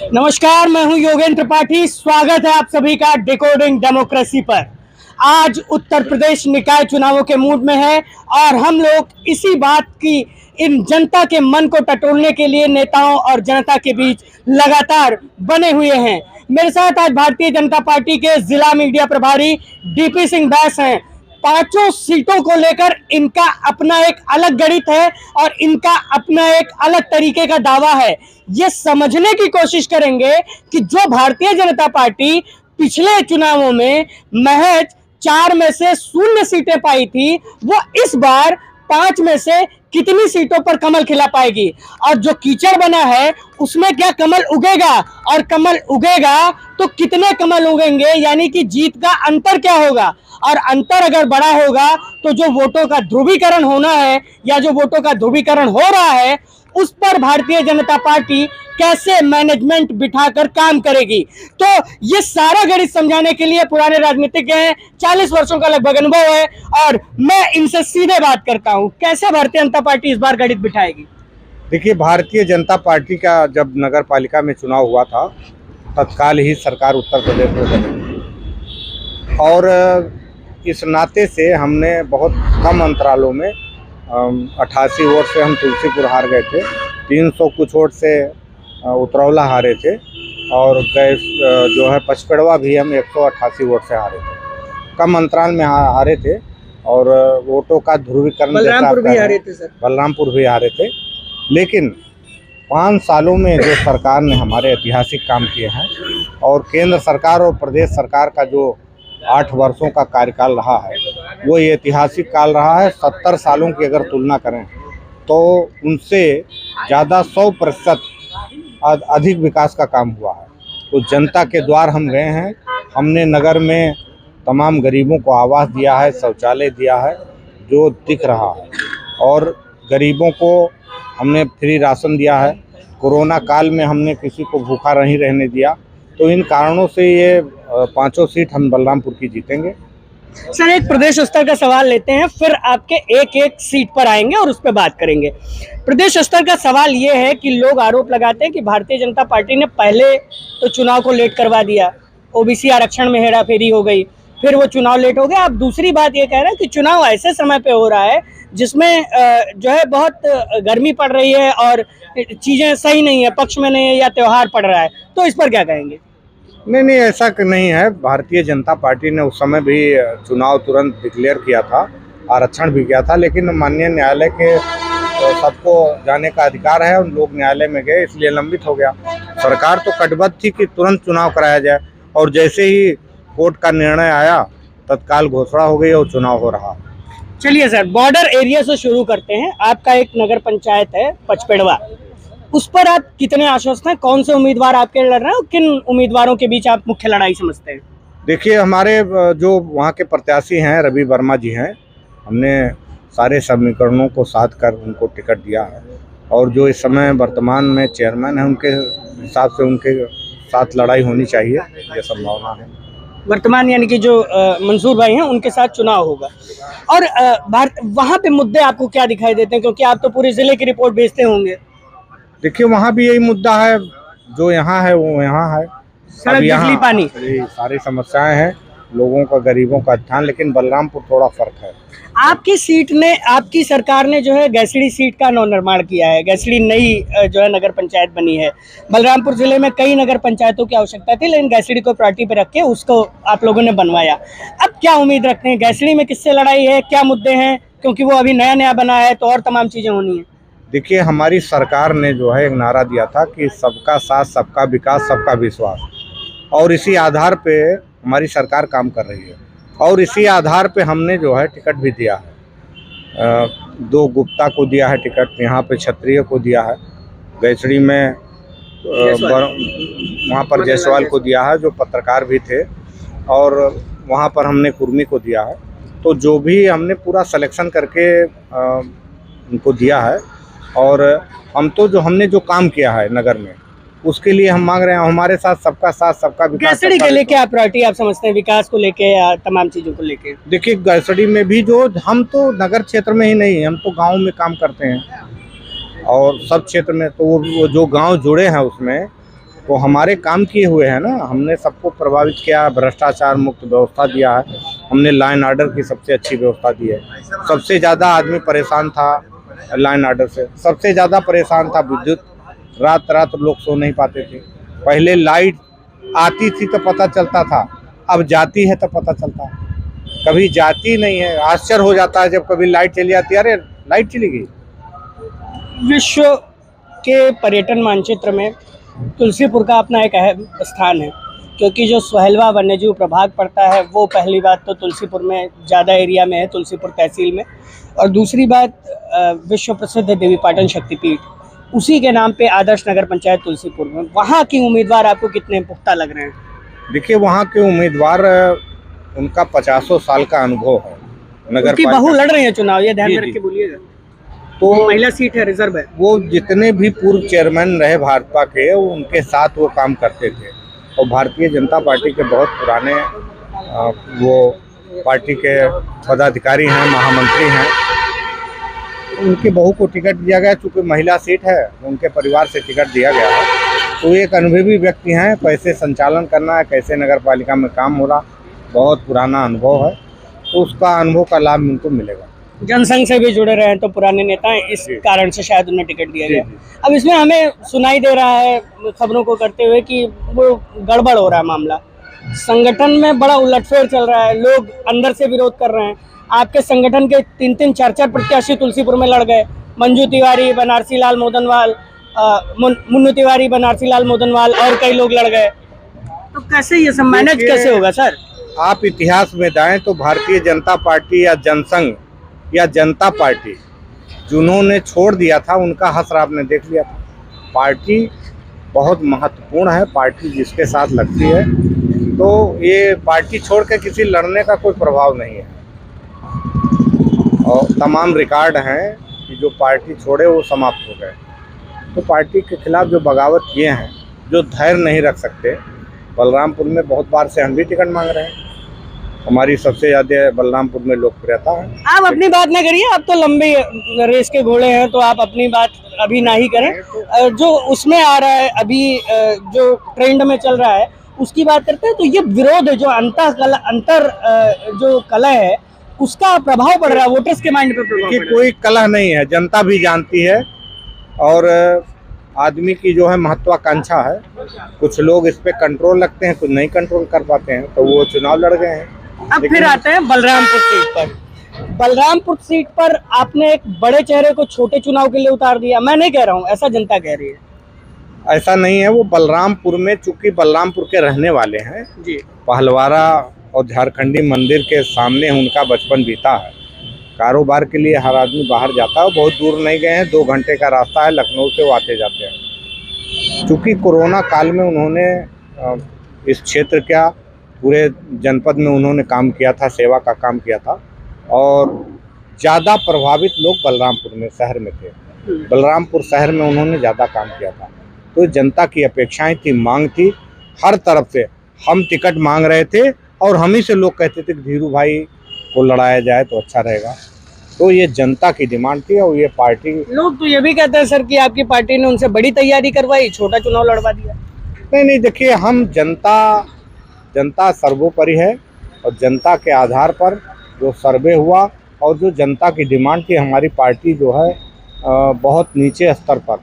नमस्कार, मैं हूं योगेंद्र त्रिपाठी। स्वागत है आप सभी का डिकोडिंग डेमोक्रेसी पर। आज उत्तर प्रदेश निकाय चुनावों के मूड में है और हम लोग इसी बात की इन जनता के मन को टटोलने के लिए नेताओं और जनता के बीच लगातार बने हुए हैं। मेरे साथ आज भारतीय जनता पार्टी के जिला मीडिया प्रभारी डीपी सिंह बैस हैं। पांचों सीटों को लेकर इनका अपना एक अलग गणित है और इनका अपना एक अलग तरीके का दावा है। ये समझने की कोशिश करेंगे कि जो भारतीय जनता पार्टी पिछले चुनावों में महज 4 में से 0 सीटें पाई थी, वो इस बार 5 में से कितनी सीटों पर कमल खिला पाएगी और जो कीचड़ बना है उसमें क्या कमल उगेगा, और कमल उगेगा तो कितने कमल उगेंगे, यानी कि जीत का अंतर क्या होगा। और अंतर अगर बड़ा होगा तो जो वोटों का ध्रुवीकरण होना है या जो वोटों का ध्रुवीकरण हो रहा है उस पर भारतीय जनता पार्टी कैसे मैनेजमेंट बिठाकर काम करेगी। तो ये सारा गणित समझाने के लिए पुराने राजनीतिज्ञ हैं, 40 वर्षों का लगभग अनुभव है और मैं इनसे सीधे बात करता हूं। कैसे भारतीय जनता पार्टी इस बार गणित बिठाएगी? देखिए, भारतीय जनता पार्टी का जब नगर पालिका में चुनाव हुआ था तत्काल ही सरकार उत्तर प्रदेश में बनी और इस नाते से हमने बहुत कम अंतरालों में 88 वोट से हम तुलसीपुर हार गए थे, 300 कुछ वोट से उतरौला हारे थे और गैस जो है पचपेड़वा भी हम 188 वोट से हारे थे। कम अंतराल में हारे थे और वोटों का ध्रुवीकरण बलरामपुर भी हारे थे सर। बलरामपुर भी हारे थे। लेकिन 5 सालों में जो सरकार ने हमारे ऐतिहासिक काम किए हैं और केंद्र सरकार और प्रदेश सरकार का जो 8 वर्षों का कार्यकाल रहा है वो ये ऐतिहासिक काल रहा है। 70 सालों की अगर तुलना करें तो उनसे ज़्यादा 100% अधिक विकास का काम हुआ है। तो जनता के द्वार हम गए हैं, हमने नगर में तमाम गरीबों को आवास दिया है, शौचालय दिया है जो दिख रहा है, और गरीबों को हमने फ्री राशन दिया है। कोरोना काल में हमने किसी को भूखा नहीं रहने दिया। तो इन कारणों से ये 5 सीट हम बलरामपुर की जीतेंगे। सर, एक प्रदेश स्तर का सवाल लेते हैं, फिर आपके एक सीट पर आएंगे और उस पर बात करेंगे। प्रदेश स्तर का सवाल ये है कि लोग आरोप लगाते हैं कि भारतीय जनता पार्टी ने पहले तो चुनाव को लेट करवा दिया, ओबीसी आरक्षण में हेराफेरी हो गई, फिर वो चुनाव लेट हो गया। अब दूसरी बात ये कह रहे हैं कि चुनाव ऐसे समय पे हो रहा है जिसमें जो है बहुत गर्मी पड़ रही है और चीजें सही नहीं है, पक्ष में नहीं है या त्योहार पड़ रहा है, तो इस पर क्या कहेंगे? नहीं, ऐसा नहीं है। भारतीय जनता पार्टी ने उस समय भी चुनाव तुरंत डिक्लेयर किया था, आरक्षण भी किया था, लेकिन माननीय न्यायालय के सबको जाने का अधिकार है, उन लोग न्यायालय में गए इसलिए लंबित हो गया। सरकार तो कटिबद्ध थी कि तुरंत चुनाव कराया जाए और जैसे ही कोर्ट का निर्णय आया तत्काल घोषणा हो गई और चुनाव हो रहा। चलिए सर, बॉर्डर एरिया से शुरू करते हैं। आपका एक नगर पंचायत है पचपेड़वा, उस पर आप कितने आश्वस्त हैं? कौन से उम्मीदवार आपके लड़ रहे हैं और किन उम्मीदवारों के बीच आप मुख्य लड़ाई समझते हैं? देखिए, हमारे जो वहाँ के प्रत्याशी हैं रवि वर्मा जी हैं, हमने सारे समीकरणों को साध कर उनको टिकट दिया है और जो इस समय वर्तमान में चेयरमैन है उनके हिसाब से उनके साथ लड़ाई होनी चाहिए, ये संभावना है। वर्तमान यानी कि जो मंसूर भाई हैं उनके साथ चुनाव होगा। और वहाँ पे मुद्दे आपको क्या दिखाई देते हैं, क्योंकि आप तो पूरे जिले की रिपोर्ट भेजते होंगे? देखिए, वहाँ भी यही मुद्दा है, जो यहाँ है वो यहाँ है। सड़क, बिजली, पानी, सारी समस्याएं हैं लोगों का, गरीबों का ध्यान, लेकिन बलरामपुर थोड़ा फर्क है। आपकी सीट ने, आपकी सरकार ने जो है गैसड़ी सीट का नवनिर्माण किया है, गैसड़ी नई जो है नगर पंचायत बनी है। बलरामपुर जिले में कई नगर पंचायतों की आवश्यकता थी, लेकिन गैसड़ी को प्रायोरिटी पे रख के उसको आप लोगों ने बनवाया। अब क्या उम्मीद रखते हैं? गैसड़ी में किससे लड़ाई है, क्या मुद्दे हैं, क्योंकि वो अभी नया बना है तो और तमाम चीजें होनी है। देखिए, हमारी सरकार ने जो है एक नारा दिया था कि सबका साथ, सबका विकास, सबका विश्वास, और इसी आधार पे हमारी सरकार काम कर रही है और इसी आधार पे हमने जो है टिकट भी दिया है। 2 गुप्ता को दिया है टिकट, यहाँ पे क्षत्रिय को दिया है, गैसड़ी में वहाँ पर जायसवाल को दिया है जो पत्रकार भी थे, और वहाँ पर हमने कुर्मी को दिया है। तो जो भी हमने पूरा सिलेक्शन करके उनको दिया है और हम तो जो हमने जो काम किया है नगर में उसके लिए हम मांग रहे हैं हमारे साथ सबका साथ, सबका विकास। गैसड़ी के लेके आप प्रायोरिटी आप समझते हैं, विकास को लेके या तमाम चीजों को लेके? देखिए, गैसड़ी में भी जो हम तो नगर क्षेत्र में ही नहीं, हम तो गांव में काम करते हैं और सब क्षेत्र में, तो वो जो गांव जुड़े हैं उसमें तो हमारे काम किए हुए हैं ना, हमने सबको प्रभावित किया, भ्रष्टाचार मुक्त व्यवस्था दिया है, हमने लॉ एंड ऑर्डर की सबसे अच्छी व्यवस्था दी है। सबसे ज़्यादा आदमी परेशान था लॉ एंड ऑर्डर से, सबसे ज़्यादा परेशान था विद्युत, रात रात लोग सो नहीं पाते थे। पहले लाइट आती थी तो पता चलता था, अब जाती है तो पता चलता है, कभी जाती नहीं है। आश्चर्य हो जाता है जब कभी लाइट चली जाती है, अरे लाइट चली गई। विश्व के पर्यटन मानचित्र में तुलसीपुर का अपना एक अहम स्थान है, क्योंकि जो सोहेलवा वन्यजीव प्रभाग पड़ता है वो पहली बात तो तुलसीपुर में ज़्यादा एरिया में है, तुलसीपुर तहसील में, और दूसरी बात विश्व प्रसिद्ध देवीपाटन शक्तिपीठ, उसी के नाम पे आदर्श नगर पंचायत तुलसीपुर में। वहाँ की उम्मीदवार आपको कितने पुख्ता लग रहे हैं? देखिए, वहाँ के उम्मीदवार, उनका 50 साल का अनुभव है। नगर उनकी बहू लड़ रही है चुनाव, ये ध्यान में रख के बोलिएगा। तो महिला सीट है, रिजर्व है। वो जितने भी पूर्व चेयरमैन रहे भाजपा के, उनके साथ वो काम करते थे, और भारतीय जनता पार्टी के बहुत पुराने वो पार्टी के पदाधिकारी हैं, महामंत्री हैं। उनकी बहू को टिकट दिया गया, चूँकि महिला सीट है, उनके परिवार से टिकट दिया गया है। तो एक अनुभवी व्यक्ति हैं, कैसे संचालन करना है, कैसे नगर पालिका में काम हो रहा, बहुत पुराना अनुभव है, तो उसका अनुभव का लाभ उनको मिलेगा। जनसंघ से भी जुड़े रहे हैं तो पुराने नेता हैं, इस कारण से शायद उन्हें टिकट दिया गया। अब इसमें हमें सुनाई दे रहा है खबरों को करते हुए कि वो गड़बड़ हो रहा है मामला, संगठन में बड़ा उलटफेर चल रहा है, लोग अंदर से विरोध कर रहे हैं। आपके संगठन के 3-3, 4-4 प्रत्याशी तुलसीपुर में लड़ गए, मंजू तिवारी, बनारसी लाल मोदनवाल, मुन्नू तिवारी, बनारसी लाल मोदनवाल और कई लोग लड़ गए। तो कैसे ये सब मैनेज कैसे होगा सर? आप इतिहास में जाएं तो भारतीय जनता पार्टी या जनसंघ या जनता पार्टी जिन्होंने छोड़ दिया था, उनका हश्र आपने देख लिया था। पार्टी बहुत महत्वपूर्ण है, पार्टी जिसके साथ लगती है, तो ये पार्टी छोड़ के किसी लड़ने का कोई प्रभाव नहीं है। और तमाम रिकॉर्ड हैं कि जो पार्टी छोड़े वो समाप्त हो गए। तो पार्टी के खिलाफ जो बगावत किए हैं, जो धैर्य नहीं रख सकते, बलरामपुर में बहुत बार से हम भी टिकट मांग रहे हैं, हमारी सबसे ज़्यादा बलरामपुर में लोकप्रियता है। आप अपनी बात ना करिए, आप तो लंबी रेस के घोड़े हैं, तो आप अपनी बात अभी ना ही करें। जो उसमें आ रहा है अभी, जो ट्रेंड में चल रहा है उसकी बात करते हैं। तो ये विरोध है, जो अंतर जो कलह है, उसका प्रभाव पड़ रहा है वोटर्स के माइंड पे प्रभाव पड़ रहा है। कोई कलह नहीं है, जनता भी जानती है, और आदमी की जो है महत्वाकांक्षा है। कुछ लोग इस पे कंट्रोल रखते हैं, कुछ नहीं कंट्रोल कर पाते हैं, तो वो चुनाव लड़ गए हैं। अब फिर आते हैं बलरामपुर सीट पर। बलरामपुर सीट पर आपने एक बड़े चेहरे को छोटे चुनाव के लिए उतार दिया। मैं नहीं कह रहा हूँ, ऐसा जनता कह रही है। ऐसा नहीं है, वो बलरामपुर में, चूंकि बलरामपुर के रहने वाले हैं जी, पहलवारा और झारखंडी मंदिर के सामने उनका बचपन बीता है। कारोबार के लिए हर आदमी बाहर जाता है, बहुत दूर नहीं गए हैं, 2 घंटे का रास्ता है, लखनऊ से वो आते जाते हैं। चूँकि कोरोना काल में उन्होंने इस क्षेत्र का पूरे जनपद में उन्होंने काम किया था, सेवा का काम किया था, और ज़्यादा प्रभावित लोग बलरामपुर में शहर में थे। बलरामपुर शहर में उन्होंने ज़्यादा काम किया था, तो जनता की अपेक्षाएं थी, मांग थी हर तरफ से। हम टिकट मांग रहे थे और हम ही से लोग कहते थे कि धीरू भाई को लड़ाया जाए तो अच्छा रहेगा। तो ये जनता की डिमांड थी, और ये पार्टी, लोग तो ये भी कहते हैं सर कि आपकी पार्टी ने उनसे बड़ी तैयारी करवाई, छोटा चुनाव लड़वा दिया। नहीं, देखिए, हम जनता सर्वोपरि है, और जनता के आधार पर जो सर्वे हुआ और जो जनता की डिमांड थी, हमारी पार्टी जो है बहुत नीचे स्तर पर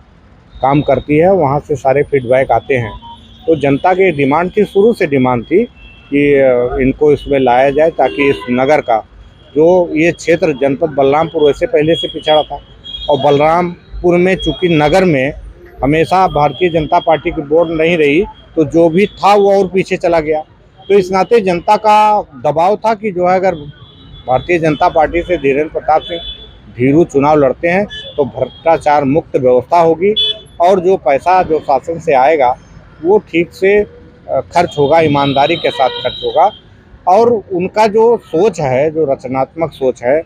काम करती है, वहाँ से सारे फीडबैक आते हैं। तो जनता की डिमांड थी, शुरू से डिमांड थी कि इनको इसमें लाया जाए, ताकि इस नगर का जो ये क्षेत्र जनपद बलरामपुर वैसे पहले से पिछड़ा था, और बलरामपुर में चूँकि नगर में हमेशा भारतीय जनता पार्टी की बोर्ड नहीं रही, तो जो भी था वो और पीछे चला गया। तो इस नाते जनता का दबाव था कि जो है, अगर भारतीय जनता पार्टी से धीरेन्द्र प्रताप सिंह धीरू चुनाव लड़ते हैं तो भ्रष्टाचार मुक्त व्यवस्था होगी, और जो पैसा जो शासन से आएगा वो ठीक से खर्च होगा, ईमानदारी के साथ खर्च होगा, और उनका जो सोच है, जो रचनात्मक सोच है,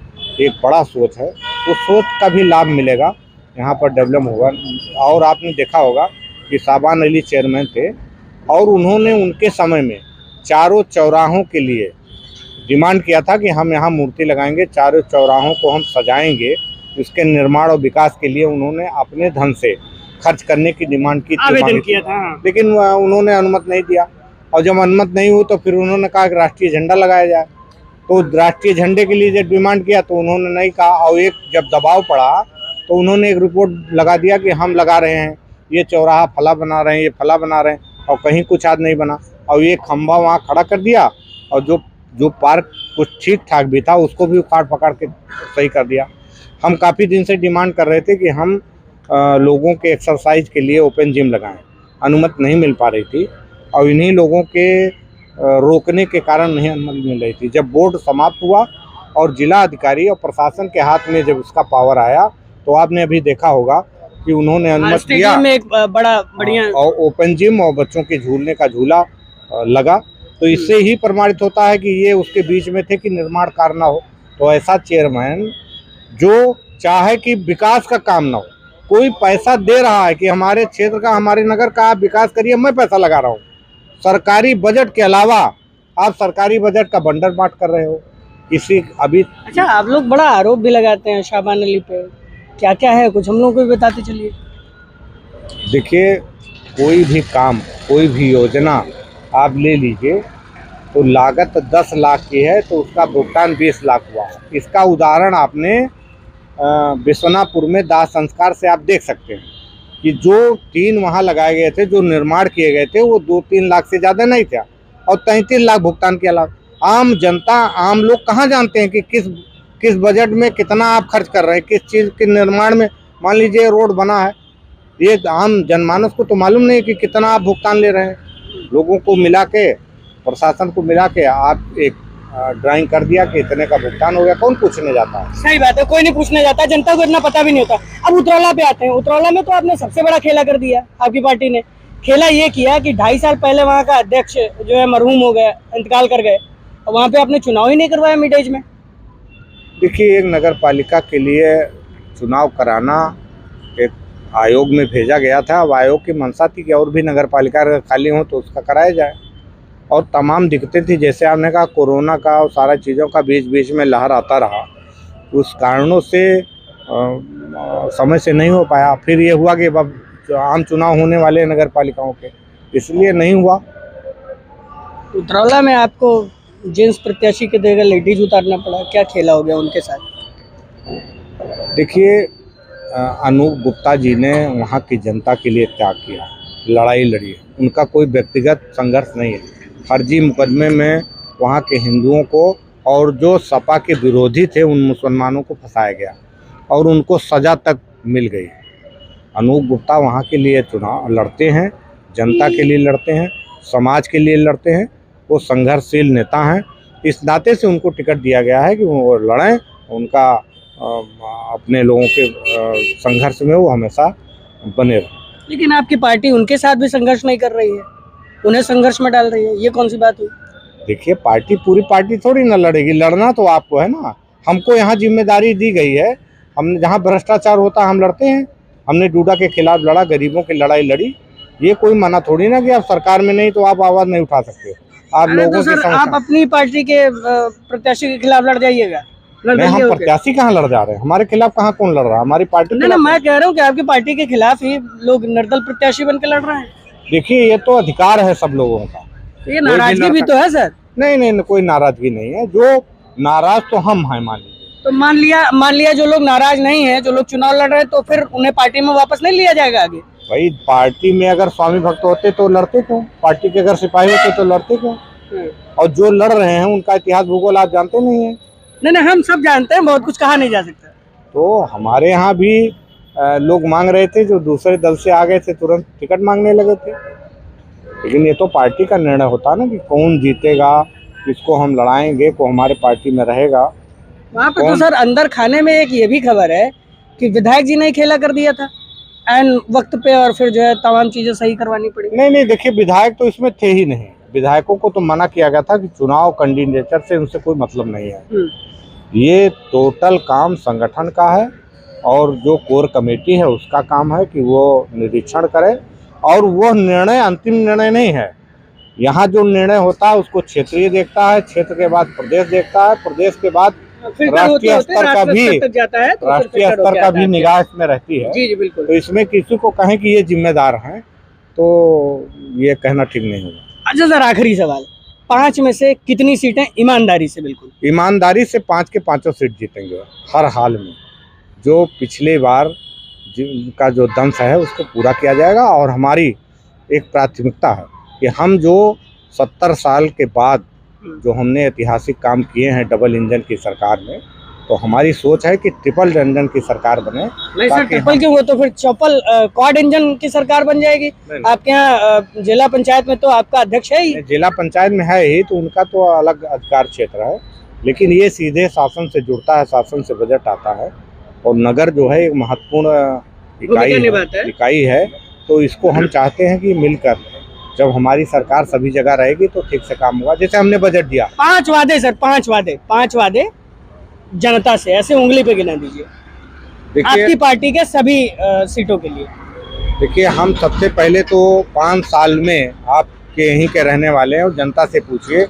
एक बड़ा सोच है, उस सोच का भी लाभ मिलेगा, यहाँ पर डेवलप होगा। और आपने देखा होगा कि साबान अली चेयरमैन थे, और उन्होंने उनके समय में चारों चौराहों के लिए डिमांड किया था कि हम यहाँ मूर्ति लगाएंगे, चारों चौराहों को हम सजाएंगे। इसके निर्माण और विकास के लिए उन्होंने अपने धन से खर्च करने की डिमांड की थी, आवेदन मांगी थी। किया था, हाँ। लेकिन उन्होंने अनुमति नहीं दिया, और जब अनुमति नहीं हुई तो फिर उन्होंने कहा कि राष्ट्रीय झंडा लगाया जाए। तो राष्ट्रीय झंडे के लिए जब डिमांड किया तो उन्होंने नहीं कहा, और एक जब दबाव पड़ा तो उन्होंने एक रिपोर्ट लगा दिया कि हम लगा रहे हैं, ये चौराहा फला बना रहे हैं, ये फला बना रहे हैं, और कहीं कुछ आज नहीं बना। और ये खंभा वहाँ खड़ा कर दिया, और जो पार्क कुछ ठीक ठाक भी था उसको भी उखाड़ पकड़ के सही कर दिया। हम काफ़ी दिन से डिमांड कर रहे थे कि हम लोगों के एक्सरसाइज के लिए ओपन जिम लगाएं, अनुमति नहीं मिल पा रही थी, और इन्हीं लोगों के रोकने के कारण नहीं अनुमति मिल रही थी। जब बोर्ड समाप्त हुआ और जिला अधिकारी और प्रशासन के हाथ में जब इसका पावर आया, तो आपने अभी देखा होगा कि उन्होंने अनुमति दिया, में एक बड़ा बढ़िया और ओपन जिम और बच्चों के झूलने का झूला लगा। तो इससे ही प्रमाणित होता है कि ये उसके बीच में थे कि निर्माण कार्य ना हो। तो ऐसा चेयरमैन जो चाहे कि विकास का काम ना हो, कोई पैसा दे रहा है कि हमारे क्षेत्र का, हमारे नगर का आप विकास करिए, मैं पैसा लगा रहा हूँ, सरकारी बजट के अलावा आप सरकारी बजट का बंडर बांट कर रहे हो किसी अभी। अच्छा, आप लोग बड़ा आरोप भी लगाते हैं शाबान अली पे, क्या क्या है कुछ हम लोग को भी बताते चलिए। देखिए, कोई भी काम, कोई भी योजना आप ले लीजिए, तो लागत 10 लाख की है तो उसका भुगतान 20 लाख हुआ। इसका उदाहरण आपने बिश्वनापुर में दाह संस्कार से आप देख सकते हैं कि जो 3 वहाँ लगाए गए थे, जो निर्माण किए गए थे, वो 2-3 लाख से ज़्यादा नहीं था, और 33 लाख भुगतान किया। लाख आम जनता, आम लोग कहाँ जानते हैं कि किस बजट में कितना आप खर्च कर रहे हैं, किस चीज़ के निर्माण में। मान लीजिए रोड बना है, ये आम जनमानस को तो मालूम नहीं कि कितना आप भुगतान ले रहे हैं। लोगों को मिला के, प्रशासन को मिला के आप एक ड्राइंग कर दिया कि इतने का भुगतान हो गया, कौन पूछने जाता है? सही बात है, कोई नहीं पूछने जाता, जनता को इतना पता भी नहीं होता। अब उतरौला पे आते हैं। उतरौला में तो आपने सबसे बड़ा खेला कर दिया, आपकी पार्टी ने खेला ये किया कि 2.5 साल पहले वहाँ का अध्यक्ष जो है मरहूम हो गया, इंतकाल कर गए, और वहाँ पे आपने चुनाव ही नहीं करवाया मिड-एज में। देखिए, एक नगर पालिका के लिए चुनाव कराना एक आयोग में भेजा गया था। अब आयोग की मंशा थी कि और भी नगर पालिका खाली हो तो उसका कराया जाए, और तमाम दिक्कतें थी, जैसे आपने कहा कोरोना का और सारा चीज़ों का बीच बीच में लहर आता रहा, उस कारणों से समय से नहीं हो पाया। फिर ये हुआ कि अब आम चुनाव होने वाले नगर पालिकाओं के, इसलिए नहीं हुआ। उतरौला में आपको जेंट्स प्रत्याशी के जगह लेडीज उतारना पड़ा, क्या खेला हो गया उनके साथ? देखिए, अनूप गुप्ता जी ने वहाँ की जनता के लिए त्याग किया, लड़ाई लड़ी है, उनका कोई व्यक्तिगत संघर्ष नहीं है। फर्जी मुकदमे में वहाँ के हिंदुओं को और जो सपा के विरोधी थे उन मुसलमानों को फंसाया गया, और उनको सज़ा तक मिल गई। अनूप गुप्ता वहाँ के लिए चुनाव लड़ते हैं, जनता के लिए लड़ते हैं, समाज के लिए लड़ते हैं, वो संघर्षशील नेता हैं। इस नाते से उनको टिकट दिया गया है कि वो लड़ें, उनका अपने लोगों के संघर्ष में वो हमेशा बने रहें। लेकिन आपकी पार्टी उनके साथ भी संघर्ष नहीं कर रही है, उन्हें संघर्ष में डाल रही है, ये कौन सी बात हुई? देखिए, पूरी पार्टी थोड़ी ना लड़ेगी, लड़ना तो आपको है ना। हमको यहाँ जिम्मेदारी दी गई है, हमने जहाँ भ्रष्टाचार होता हम लड़ते हैं। हमने डूडा के खिलाफ लड़ा, गरीबों की लड़ाई लड़ी। ये कोई मना थोड़ी ना कि आप सरकार में नहीं तो आप आवाज़ नहीं उठा सकते। आप लोगों तो सर, आप अपनी पार्टी के प्रत्याशी के खिलाफ लड़ जाइएगा। हम प्रत्याशी कहाँ लड़ जा रहे हैं? हमारे खिलाफ कहाँ कौन लड़ रहा है? हमारी पार्टी नहीं, मैं कह रहा हूँ कि आपकी पार्टी के खिलाफ ही लोग निर्दल प्रत्याशी बन के लड़ रहे हैं। देखिए, ये तो अधिकार है सब लोगों का, ये नाराजगी भी तो है सर। नहीं, कोई नाराजगी नहीं है। जो नाराज तो हम हैं, मान लीजिए। तो मान लिया जो लोग नाराज नहीं है, जो लोग चुनाव लड़ रहे हैं, तो फिर उन्हें पार्टी में वापस नहीं लिया जाएगा आगे? भाई, पार्टी में अगर स्वामी भक्त होते तो लड़ते क्यों? पार्टी के अगर सिपाही होते तो लड़ते क्यों? और जो लड़ रहे हैं उनका इतिहास भूगोल आप जानते नहीं है। नहीं, हम सब जानते हैं, बहुत कुछ कहा नहीं जा सकता। तो हमारे यहाँ भी लोग मांग रहे थे, जो दूसरे दल से आ गए थे तुरंत टिकट मांगने लगे थे। लेकिन ये तो पार्टी का निर्णय होता है ना कि कौन जीतेगा, किसको हम लड़ाएंगे, को हमारे पार्टी में रहेगा। वहाँ पे तो सर अंदर खाने में एक ये भी खबर है कि विधायक जी ने खेला कर दिया था एंड वक्त पे, और फिर जो है तमाम चीजें सही करवानी पड़ी। नहीं, देखिए, विधायक तो इसमें थे ही नहीं। विधायकों को तो मना किया गया था कि चुनाव कैंडिडेटर से उनसे कोई मतलब नहीं है। ये टोटल काम संगठन का है, और जो कोर कमेटी है उसका काम है कि वो निरीक्षण करे, और वो निर्णय अंतिम निर्णय नहीं है। यहाँ जो निर्णय होता है उसको क्षेत्रीय देखता है, क्षेत्र के बाद प्रदेश देखता है, प्रदेश के बाद फिल्टर होते राष्ट्रीय होते स्तर का राष्ट्रीय भी स्तर तक जाता है तो फिर राष्ट्रीय फिल्टर हो स्तर का जाता भी है। निगाह इसमें रहती है। जी जी बिल्कुल। तो इसमें किसी को कहें कि ये जिम्मेदार हैं तो ये कहना ठीक नहीं होगा। अच्छा सर, आखिरी सवाल, 5 में से कितनी सीटें ईमानदारी से, बिल्कुल ईमानदारी से 5 के 5 सीट जीतेंगे हर हाल में। जो पिछले बार जिनका जो दंश है उसको पूरा किया जाएगा। और हमारी एक प्राथमिकता है कि हम जो 70 साल के बाद जो हमने ऐतिहासिक काम किए हैं डबल इंजन की सरकार में, तो हमारी सोच है कि ट्रिपल इंजन की सरकार बने। नहीं सर, ताकि ट्रिपल क्यों, वो तो फिर चौपल क्वाड इंजन की सरकार बन जाएगी। नहीं। आपके यहाँ जिला पंचायत में तो आपका अध्यक्ष है ही। जिला पंचायत में है ही, तो उनका तो अलग अधिकार क्षेत्र है, लेकिन ये सीधे शासन से जुड़ता है, शासन से बजट आता है। और नगर जो है एक महत्वपूर्ण इकाई है, तो इसको हम चाहते हैं कि मिलकर जब हमारी सरकार सभी जगह रहेगी तो ठीक से काम होगा। जैसे हमने बजट दिया 5 वादे सर, 5 वादे जनता से, ऐसे उंगली पे गिना दीजिए आपकी देखिए। पार्टी के सभी सीटों के लिए। देखिए, हम सबसे पहले तो 5 साल में, आप के यहीं के रहने वाले हैं और जनता से पूछिए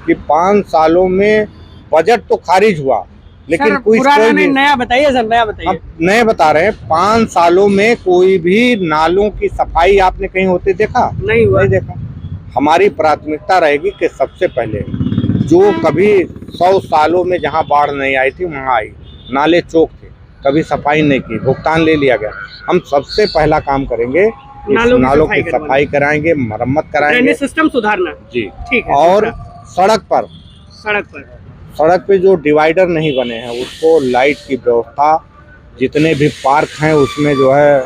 कि 5 सालों में बजट तो खारिज हुआ, लेकिन सर, कोई पुराना नहीं, नया बताइए सर, नया बताइए। हम नए बता रहे हैं। 5 सालों में कोई भी नालों की सफाई आपने कहीं होते देखा? नहीं हुआ। नहीं देखा। हमारी प्राथमिकता रहेगी कि सबसे पहले जो कभी 100 सालों में जहां बाढ़ नहीं आई थी वहां आई, नाले चौक थे, कभी सफाई नहीं की, भुगतान ले लिया गया। हम सबसे पहला काम करेंगे, नालों की सफाई कराएंगे, मरम्मत कराएंगे, सिस्टम सुधारना। जी ठीक है। और सड़क पे जो डिवाइडर नहीं बने हैं उसको लाइट की व्यवस्था, जितने भी पार्क हैं उसमें जो है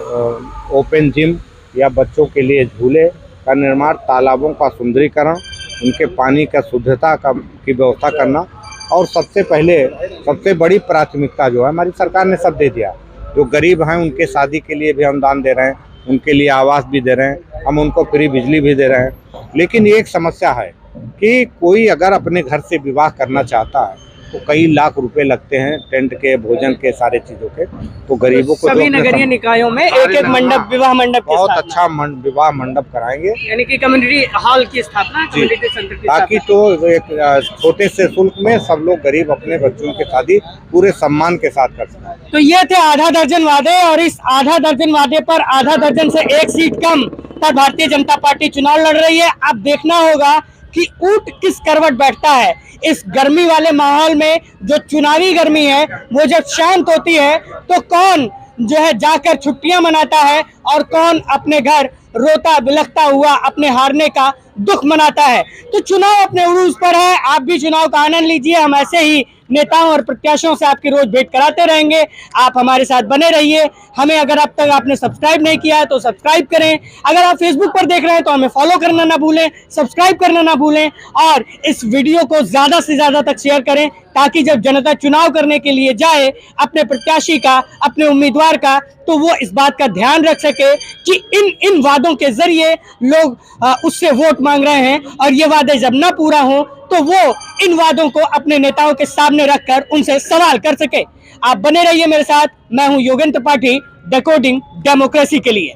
ओपन जिम या बच्चों के लिए झूले का निर्माण, तालाबों का सुंदरीकरण, उनके पानी का शुद्धता की व्यवस्था करना। और सबसे पहले सबसे बड़ी प्राथमिकता जो है, हमारी सरकार ने सब दे दिया। जो गरीब हैं उनके शादी के लिए भी हम दान दे रहे हैं, उनके लिए आवास भी दे रहे हैं, हम उनको फ्री बिजली भी दे रहे हैं। लेकिन एक समस्या है कि कोई अगर अपने घर से विवाह करना चाहता है तो कई लाख रुपए लगते हैं, टेंट के, भोजन के, सारे चीज़ों के। तो गरीबों को सभी नगरीय निकायों में एक मंडप, विवाह मंडप की बहुत स्थापना। अच्छा विवाह मंडप कराएंगे, यानी कि कम्युनिटी हॉल की स्थापना, कम्युनिटी सेंटर की ताकि स्थापना। तो एक छोटे से शुल्क में सब लोग गरीब अपने बच्चों की शादी पूरे सम्मान के साथ कर सकें। तो ये थे आधा दर्जन वादे, और इस आधा दर्जन वादे पर आधा दर्जन से एक सीट कम पर भारतीय जनता पार्टी चुनाव लड़ रही है। अब देखना होगा कि ऊंट किस करवट बैठता है। इस गर्मी वाले माहौल में, जो चुनावी गर्मी है, वो जब शांत होती है तो कौन जो है जाकर छुट्टियां मनाता है और कौन अपने घर रोता बिलखता हुआ अपने हारने का दुख मनाता है। तो चुनाव अपने उरूज पर है, आप भी चुनाव का आनंद लीजिए। हम ऐसे ही नेताओं और प्रत्याशियों से आपकी रोज भेंट कराते रहेंगे। आप हमारे साथ बने रहिए। हमें अगर अब तक आपने सब्सक्राइब नहीं किया है तो सब्सक्राइब करें। अगर आप फेसबुक पर देख रहे हैं तो हमें फॉलो करना ना भूलें, सब्सक्राइब करना ना भूलें, और इस वीडियो को ज्यादा से ज्यादा तक शेयर करें, ताकि जब जनता चुनाव करने के लिए जाए अपने प्रत्याशी का, अपने उम्मीदवार का, तो वो इस बात का ध्यान रख सके कि इन वादों के जरिए लोग उससे वोट मांग रहे हैं, और ये वादे जब ना पूरा हो तो वो इन वादों को अपने नेताओं के सामने रखकर उनसे सवाल कर सके। आप बने रहिए मेरे साथ। मैं हूं योगेंद्र त्रिपाठी, डिकोडिंग डेमोक्रेसी के लिए।